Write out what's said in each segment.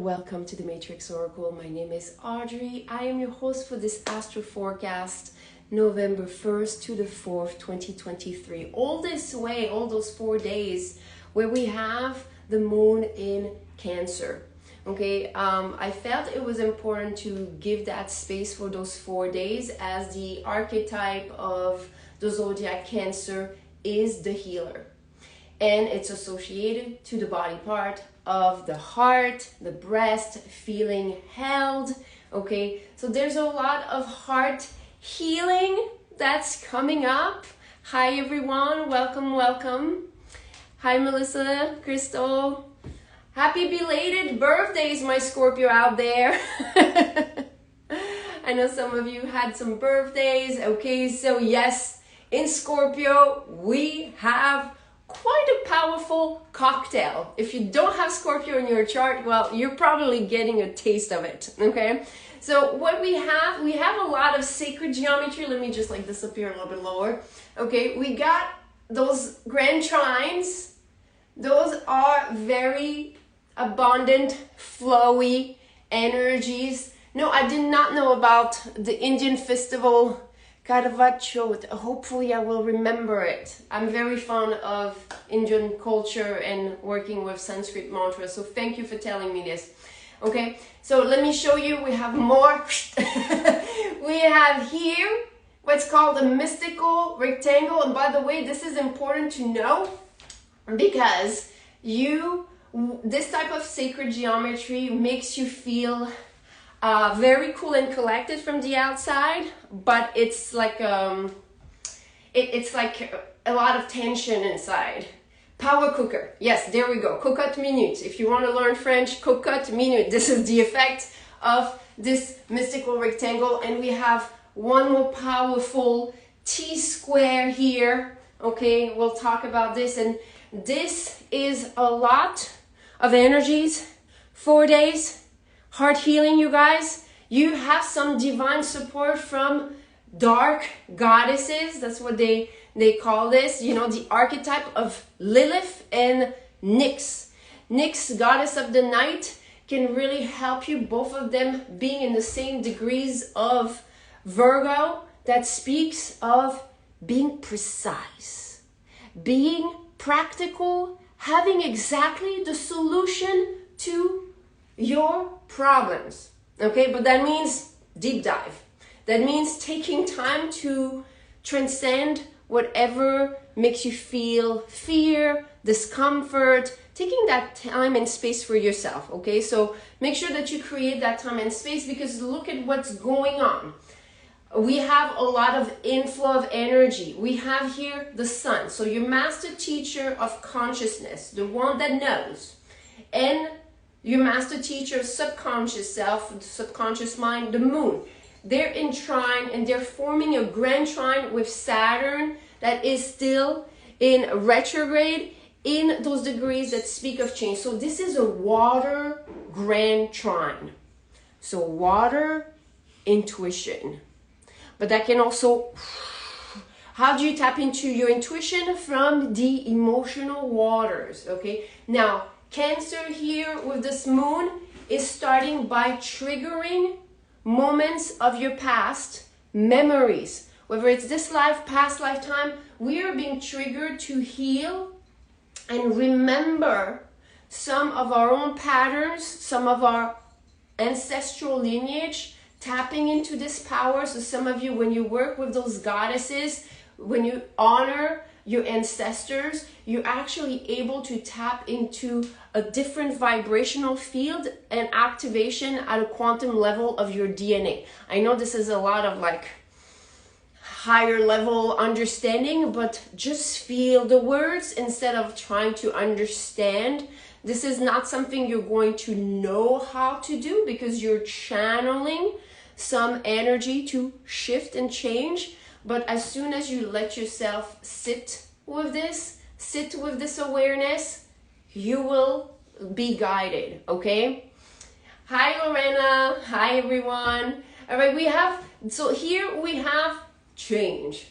Welcome to the Matrix Oracle. My name is Audrey. I am your host for this astro forecast, November 1st to the 4th, 2023. All this way, all those 4 days where we have the moon in Cancer. Okay, I felt it was important to give that space for those 4 days, as the archetype of the zodiac Cancer is the healer. And it's associated to the body part of the heart, the breast, feeling held. Okay, so there's a lot of heart healing that's coming up. Hi everyone, welcome. Hi Melissa, Crystal. Happy belated birthdays, my Scorpio out there. I know some of you had some birthdays. Okay, so yes, in Scorpio we have quite a powerful cocktail. If you don't have Scorpio in your chart, well, you're probably getting a taste of it. Okay, so what we have a lot of sacred geometry. Let me just like disappear a little bit lower. Okay, we got those grand trines. Those are very abundant, flowy energies. No, I did not know about the Indian festival Caravaggio. Hopefully I will remember it. I'm very fond of Indian culture and working with Sanskrit mantras, so thank you for telling me this. Okay, so let me show you. We have more. We have here what's called a mystical rectangle, and by the way, this is important to know because this type of sacred geometry makes you feel very cool and collected from the outside, but it's like it's like a lot of tension inside. Power cooker. Yes, there we go. Cocotte minute. If you want to learn French, cocotte minute. This is the effect of this mystical rectangle, and we have one more powerful T square here. Okay, we'll talk about this, and this is a lot of energies. 4 days. Heart healing, you guys. You have some divine support from dark goddesses. That's what they call this. You know, the archetype of Lilith and Nyx. Nyx, goddess of the night, can really help you. Both of them being in the same degrees of Virgo. That speaks of being precise, being practical, having exactly the solution to your problems. Okay, but that means deep dive. That means taking time to transcend whatever makes you feel fear, discomfort, taking that time and space for yourself. Okay, so make sure that you create that time and space, because look at what's going on. We have a lot of inflow of energy. We have here the sun, so your master teacher of consciousness, the one that knows, and your master teacher of subconscious self, subconscious mind, the moon. They're in trine, and they're forming a grand trine with Saturn that is still in retrograde in those degrees that speak of change. So this is a water grand trine. So water, intuition. But that can also, how do you tap into your intuition? From the emotional waters. Okay, now Cancer here with this moon is starting by triggering moments of your past, memories. Whether it's this life, past lifetime, we are being triggered to heal and remember some of our own patterns, some of our ancestral lineage, tapping into this power. So some of you, when you work with those goddesses, when you honor your ancestors, you're actually able to tap into a different vibrational field and activation at a quantum level of your DNA. I know this is a lot of like higher level understanding, but just feel the words instead of trying to understand. This is not something you're going to know how to do, because you're channeling some energy to shift and change. But as soon as you let yourself sit with this awareness, you will be guided. Okay. Hi Lorena. Hi everyone. All right, so here we have change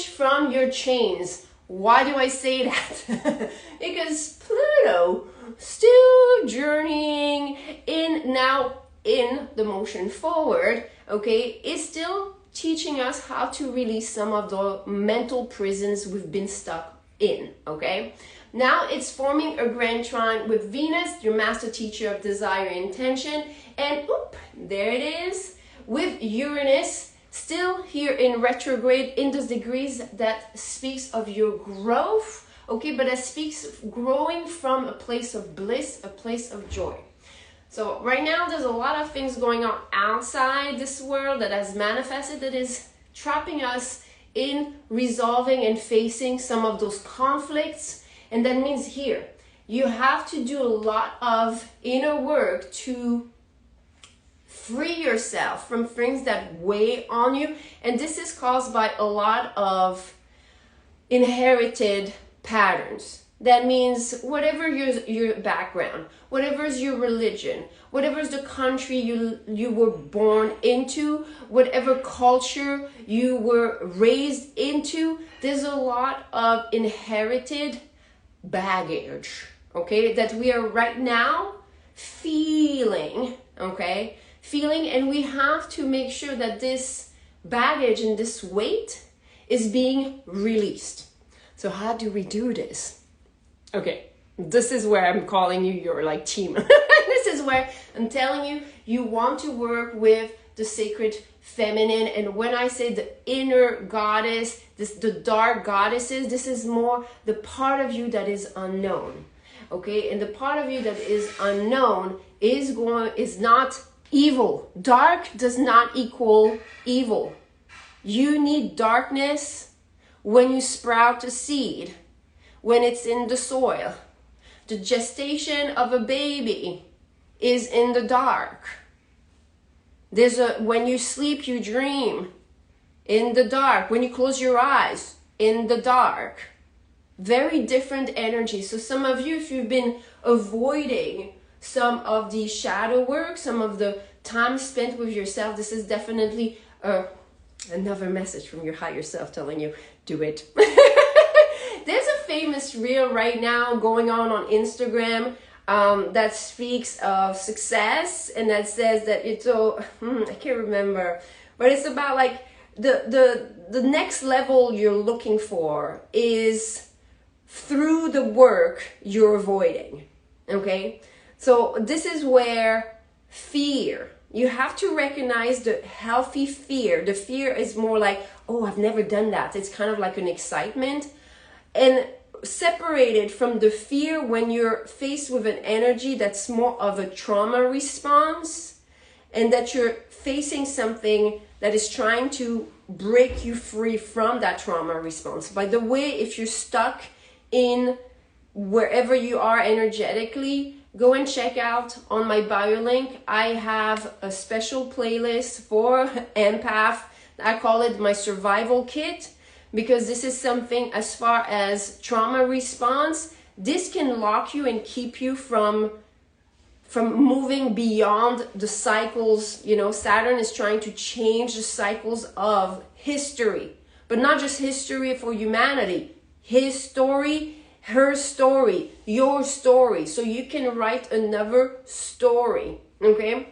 from your chains. Why do I say that? Because Pluto still journeying in now in the motion forward, okay, is still teaching us how to release some of the mental prisons we've been stuck in, okay? Now it's forming a grand trine with Venus, your master teacher of desire and intention, and there it is, with Uranus still here in retrograde in those degrees that speaks of your growth, okay, but that speaks growing from a place of bliss, a place of joy. So right now there's a lot of things going on outside this world that has manifested, that is trapping us in resolving and facing some of those conflicts. And that means here, you have to do a lot of inner work to free yourself from things that weigh on you. And this is caused by a lot of inherited patterns. That means whatever your background, whatever is your religion, whatever is the country you were born into, whatever culture you were raised into, there's a lot of inherited baggage, okay, that we are right now feeling, okay, and we have to make sure that this baggage and this weight is being released. So how do we do this? Okay, this is where I'm calling you your like team. This is where I'm telling you, you want to work with the sacred feminine. And when I say the inner goddess, the dark goddesses, this is more the part of you that is unknown. Okay, and the part of you that is unknown is not evil. Dark does not equal evil. You need darkness when you sprout a seed, when it's in the soil. The gestation of a baby is in the dark. When you sleep, you dream in the dark. When you close your eyes, in the dark. Very different energy. So some of you, if you've been avoiding some of the shadow work, some of the time spent with yourself, this is definitely another message from your higher self telling you, do it. There's a famous reel right now going on Instagram that speaks of success, and that says that it's I can't remember, but it's about like the next level you're looking for is through the work you're avoiding. Okay, so this is where fear, you have to recognize the healthy fear. The fear is more like, oh, I've never done that. It's kind of like an excitement. And separated from the fear when you're faced with an energy that's more of a trauma response, and that you're facing something that is trying to break you free from that trauma response. By the way, if you're stuck in wherever you are energetically, go and check out on my bio link. I have a special playlist for empath. I call it my survival kit, because this is something, as far as trauma response, this can lock you and keep you from moving beyond the cycles. You know, Saturn is trying to change the cycles of history, but not just history for humanity. His story, her story, your story. So you can write another story, okay?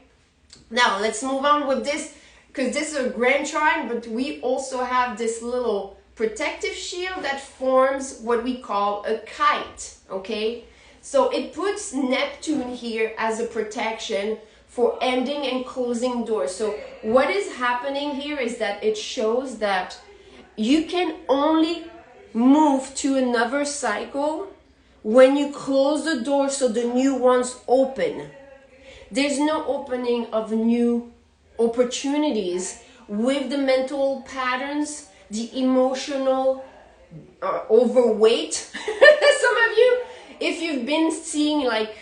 Now, let's move on with this, because this is a grand trine, but we also have this little protective shield that forms what we call a kite, okay? So it puts Neptune here as a protection for ending and closing doors. So what is happening here is that it shows that you can only move to another cycle when you close the door so the new ones open. There's no opening of new opportunities with the mental patterns, the emotional overweight. Some of you, if you've been seeing like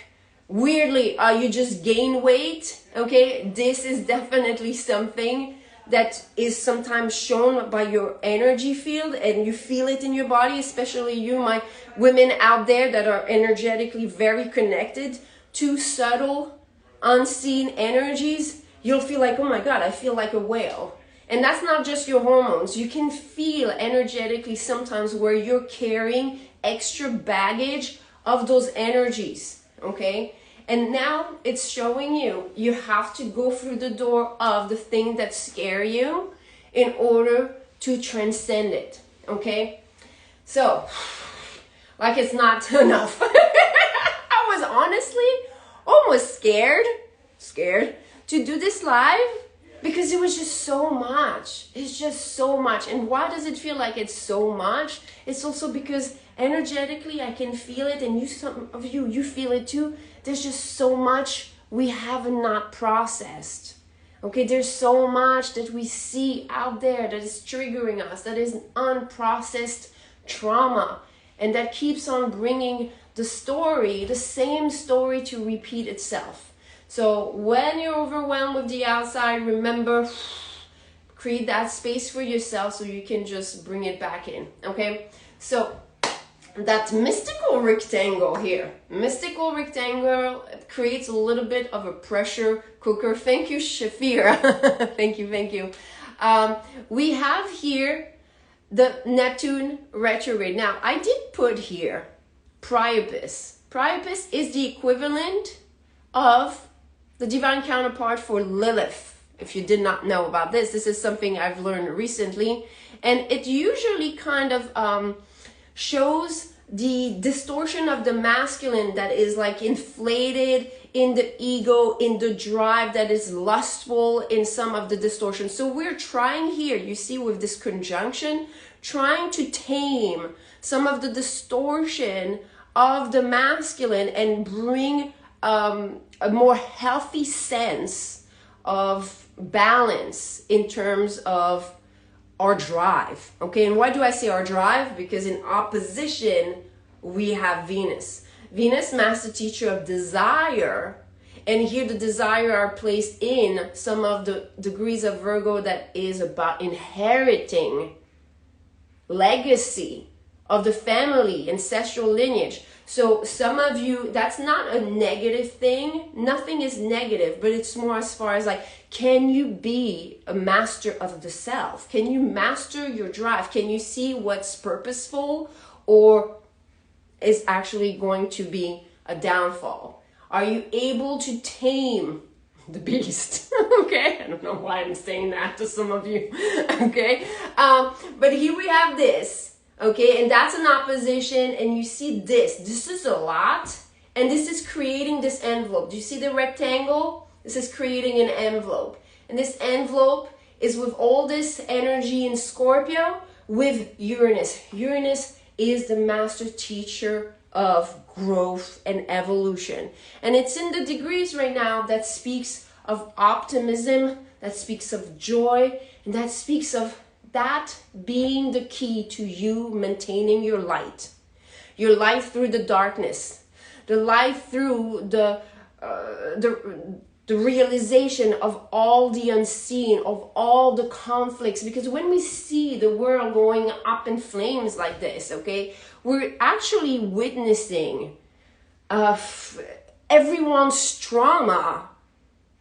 weirdly, you just gain weight, okay, this is definitely something that is sometimes shown by your energy field, and you feel it in your body, especially you, my women out there that are energetically very connected to subtle, unseen energies. You'll feel like, oh my God, I feel like a whale. And that's not just your hormones. You can feel energetically sometimes where you're carrying extra baggage of those energies, okay? And now it's showing you have to go through the door of the thing that scare you in order to transcend it, okay? So, like it's not enough. I was honestly almost scared to do this live because it was just so much. It's just so much. And why does it feel like it's so much? It's also because energetically I can feel it, and some of you feel it too. There's just so much we have not processed. Okay, there's so much that we see out there that is triggering us, that is unprocessed trauma, and that keeps on bringing the same story to repeat itself. So when you're overwhelmed with the outside, remember, create that space for yourself so you can just bring it back in, okay? So that mystical rectangle here, creates a little bit of a pressure cooker. Thank you, Shafira. Thank you. We have here the Neptune retrograde. Now, I did put here Priapus. Priapus is the equivalent of the divine counterpart for Lilith. If you did not know about this is something I've learned recently. And it usually kind of shows the distortion of the masculine that is like inflated in the ego, in the drive that is lustful in some of the distortion. So we're trying here, you see with this conjunction, trying to tame some of the distortion of the masculine and bring a more healthy sense of balance in terms of our drive, okay? And why do I say our drive? Because in opposition, we have Venus. Venus, master teacher of desire, and here the desire are placed in some of the degrees of Virgo that is about inheriting legacy of the family, ancestral lineage. So some of you, that's not a negative thing. Nothing is negative, but it's more as far as like, can you be a master of the self? Can you master your drive? Can you see what's purposeful or is actually going to be a downfall? Are you able to tame the beast? Okay, I don't know why I'm saying that to some of you. Okay, but here we have this. Okay, and that's an opposition, and you see this is a lot, and this is creating this envelope. Do you see the rectangle? This is creating an envelope, and this envelope is with all this energy in Scorpio with Uranus. Uranus is the master teacher of growth and evolution, and it's in the degrees right now that speaks of optimism, that speaks of joy, and that speaks of that being the key to you maintaining your light through the darkness, the light through the realization of all the unseen, of all the conflicts. Because when we see the world going up in flames like this, okay, we're actually witnessing everyone's trauma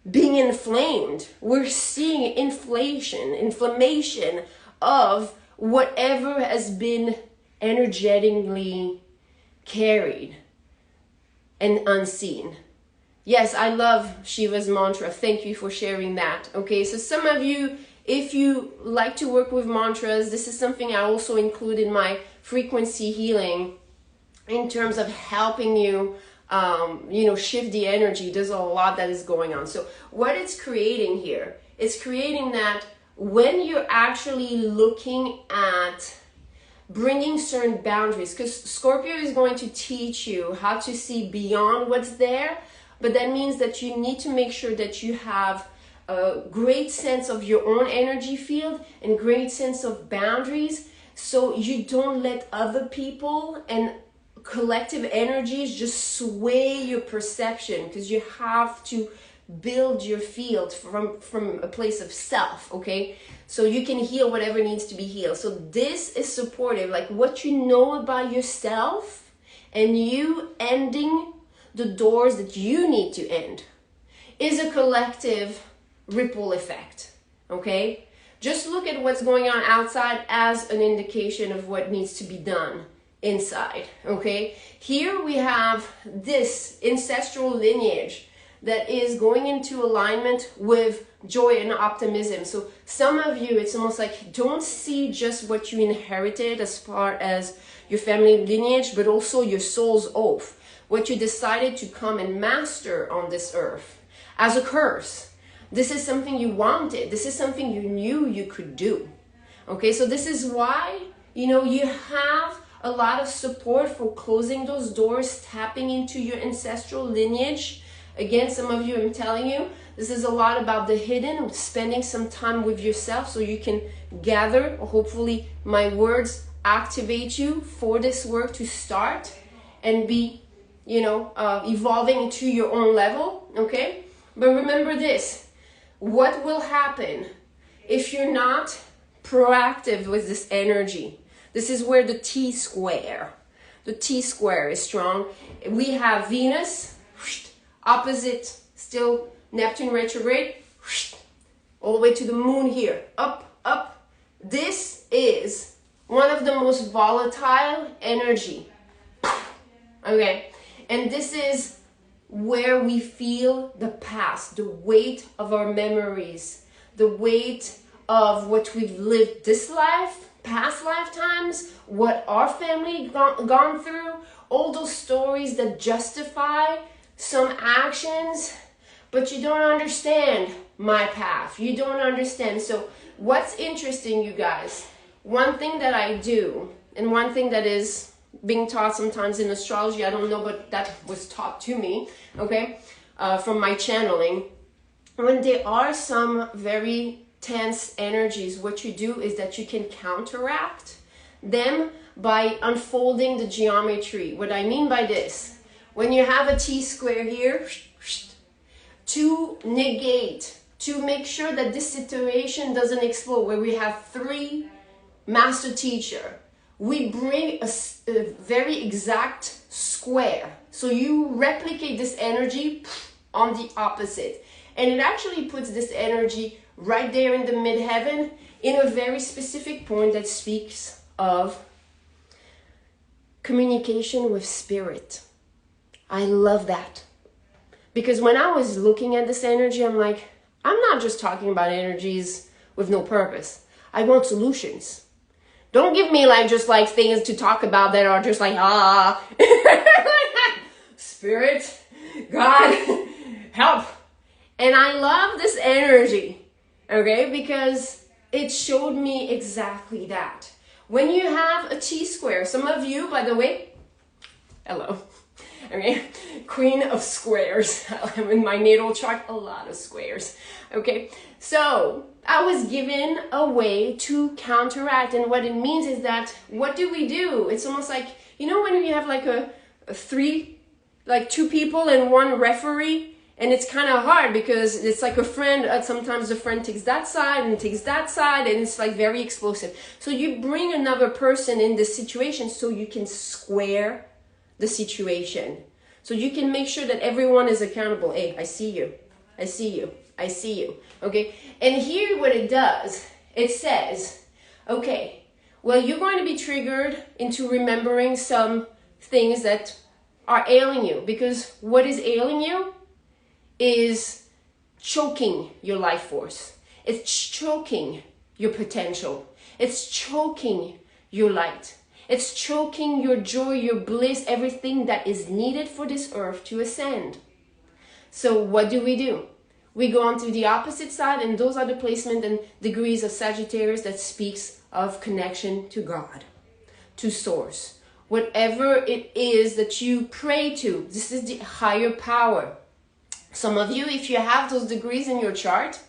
being inflamed. We're seeing inflammation of whatever has been energetically carried and unseen. Yes, I love Shiva's mantra. Thank you for sharing that. Okay, so some of you, if you like to work with mantras, this is something I also include in my frequency healing in terms of helping you shift the energy. There's a lot that is going on. So what it's creating here, it's creating that when you're actually looking at bringing certain boundaries, because Scorpio is going to teach you how to see beyond what's there, but that means that you need to make sure that you have a great sense of your own energy field and great sense of boundaries, so you don't let other people and collective energies just sway your perception, because you have to build your field from a place of self, okay? So you can heal whatever needs to be healed. So this is supportive, like what you know about yourself and you ending the doors that you need to end is a collective ripple effect, okay? Just look at what's going on outside as an indication of what needs to be done inside, okay? Here we have this ancestral lineage that is going into alignment with joy and optimism. So some of you, it's almost like don't see just what you inherited as far as your family lineage, but also your soul's oath, what you decided to come and master on this earth as a curse. This is something you wanted. This is something you knew you could do. Okay, so this is why, you know, you have a lot of support for closing those doors, tapping into your ancestral lineage. Again, some of you, I'm telling you, this is a lot about the hidden, spending some time with yourself so you can gather, hopefully my words activate you for this work to start and be, you know, evolving into your own level, okay? But remember this, what will happen if you're not proactive with this energy? This is where the T-square is strong. We have Venus, opposite, still Neptune retrograde, all the way to the moon here, up, up. This is one of the most volatile energy, okay? And this is where we feel the past, the weight of our memories, the weight of what we've lived this life, past lifetimes, what our family gone through, all those stories that justify some actions, but you don't understand my path. You don't understand. So what's interesting, you guys, one thing that I do, and one thing that is being taught sometimes in astrology, I don't know, but that was taught to me, okay, from my channeling, when there are some very tense energies, what you do is that you can counteract them by unfolding the geometry. What I mean by this, when you have a T-square here, to negate, to make sure that this situation doesn't explode, where we have 3 master teacher, we bring a very exact square. So you replicate this energy on the opposite. And it actually puts this energy right there in the midheaven in a very specific point that speaks of communication with spirit. I love that. Because when I was looking at this energy, I'm like, I'm not just talking about energies with no purpose. I want solutions. Don't give me like just like things to talk about that are just like, Spirit, God, help. And I love this energy, okay? Because it showed me exactly that. When you have a T-square, some of you, by the way, hello. Okay, queen of squares. In my natal chart, a lot of squares. Okay, so I was given a way to counteract, and what it means is that what do? It's almost like, you know, when you have like a 2 people and 1 referee, and it's kind of hard because it's like a friend. Sometimes the friend takes that side and takes that side, and it's like very explosive. So you bring another person in this situation so you can square the situation. So you can make sure that everyone is accountable. Hey, I see you. I see you. I see you. Okay. And here what it does, it says, okay, well, you're going to be triggered into remembering some things that are ailing you, because what is ailing you is choking your life force. It's choking your potential. It's choking your light. It's choking your joy, your bliss, everything that is needed for this earth to ascend. So what do? We go on to the opposite side, and those are the placement and degrees of Sagittarius that speaks of connection to God, to source. Whatever it is that you pray to, this is the higher power. Some of you, if you have those degrees in your chart,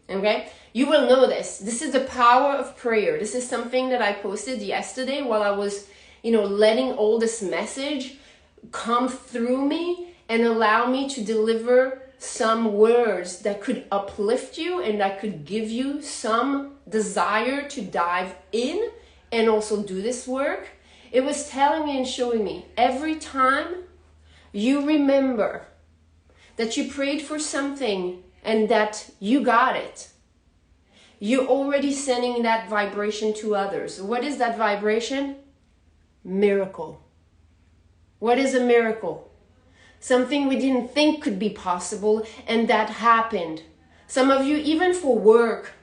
okay, you will know this. This is the power of prayer. This is something that I posted yesterday while I was, letting all this message come through me and allow me to deliver some words that could uplift you and that could give you some desire to dive in and also do this work. It was telling me and showing me every time you remember that you prayed for something and that you got it, you're already sending that vibration to others. What is that vibration? miracle. What is a miracle? Something we didn't think could be possible, and that happened. Some of you, even for work,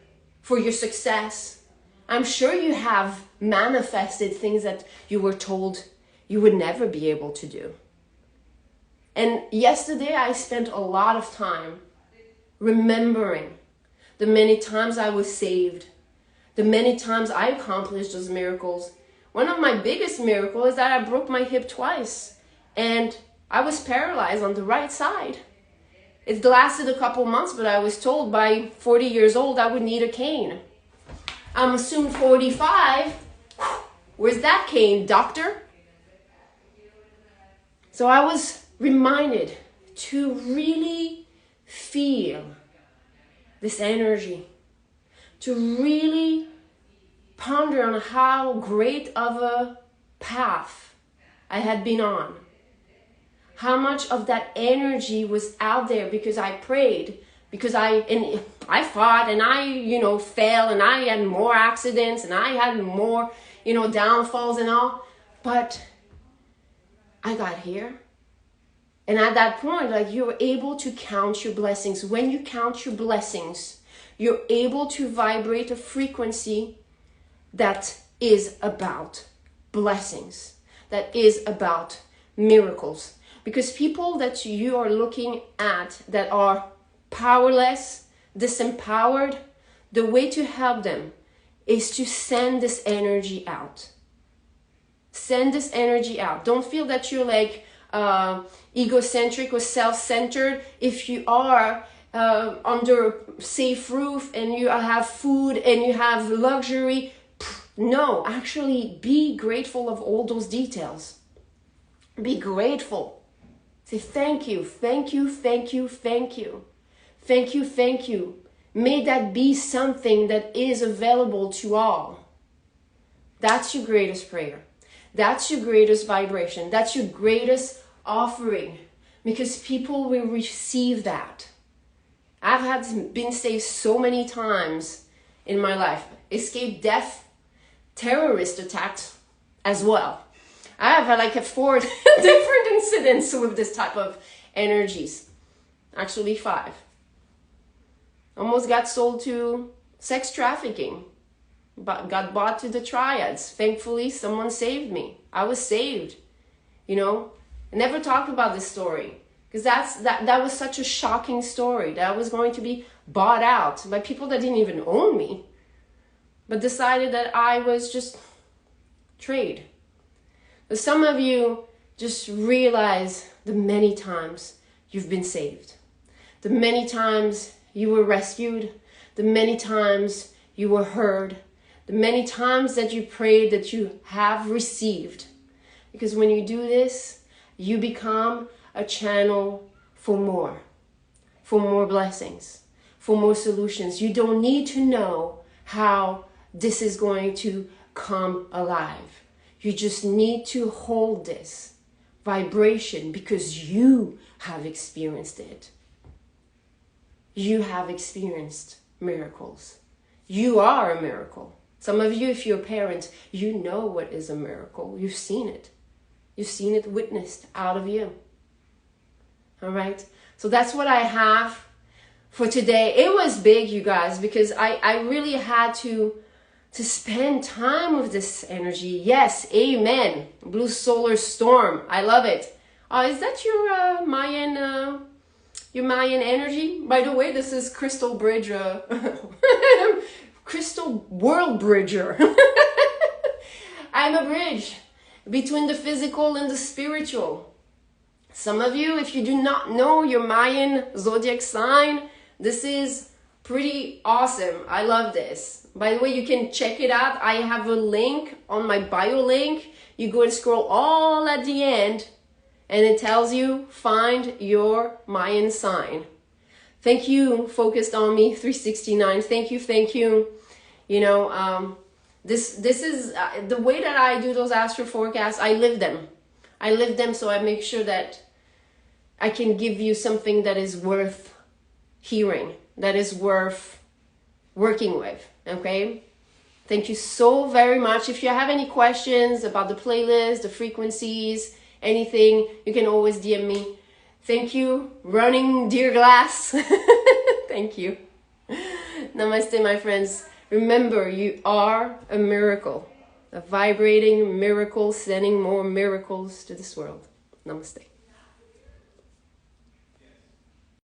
for your success, I'm sure you have manifested things that you were told you would never be able to do. And yesterday I spent a lot of time remembering the many times I was saved, the many times I accomplished those miracles. One of my biggest miracles is that I broke my hip twice and I was paralyzed on the right side. It lasted a couple months, but I was told by 40 years old I would need a cane. I'm soon 45. Where's that cane, doctor? So I was reminded to really feel this energy, to really ponder on how great of a path I had been on, how much of that energy was out there because I prayed, because I fought and I fell and I had more accidents and I had more downfalls and all, but I got here. And at that point, you're able to count your blessings. When you count your blessings, you're able to vibrate a frequency that is about blessings, that is about miracles. Because people that you are looking at that are powerless, disempowered, the way to help them is to send this energy out. Send this energy out. Don't feel that you're egocentric or self-centered. If you are under a safe roof and you have food and you have luxury, no, actually be grateful of all those details. Be grateful. Say thank you, thank you, thank you, thank you. Thank you, thank you. May that be something that is available to all. That's your greatest prayer. That's your greatest vibration. That's your greatest offering, because people will receive that. I've been saved so many times in my life. Escaped death, terrorist attacks as well. I have had 4 different incidents with this type of energies. Actually 5. Almost got sold to sex trafficking. But got bought to the triads. Thankfully, someone saved me. I was saved. I never talked about this story because that was such a shocking story that I was going to be bought out by people that didn't even own me, but decided that I was just trade. But some of you just realize the many times you've been saved, the many times you were rescued, the many times you were heard, the many times that you prayed that you have received. Because when you do this, you become a channel for more blessings, for more solutions. You don't need to know how this is going to come alive. You just need to hold this vibration because you have experienced it. You have experienced miracles. You are a miracle. Some of you, if you're a parent, you know what is a miracle. You've seen it. You've seen it witnessed out of you. All right? So that's what I have for today. It was big, you guys, because I really had to spend time with this energy. Yes, amen. Blue solar storm. I love it. Is that your Mayan energy? By the way, this is Crystal Bridge. Crystal World Bridger. I'm a bridge between the physical and the spiritual. Some of you, if you do not know your Mayan zodiac sign, this is pretty awesome. I love this. By the way, you can check it out. I have a link on my bio link. You go and scroll all at the end and it tells you find your Mayan sign. Thank you, Focused on Me 369. Thank you. This is the way that I do those astro forecasts. I live them, so I make sure that I can give you something that is worth hearing, that is worth working with. Okay, Thank you so very much. If you have any questions about the playlist, the frequencies, anything, you can always DM me. Thank you, running dear glass. Thank you. Namaste, my friends. Remember, you are a miracle, a vibrating miracle, sending more miracles to this world. Namaste.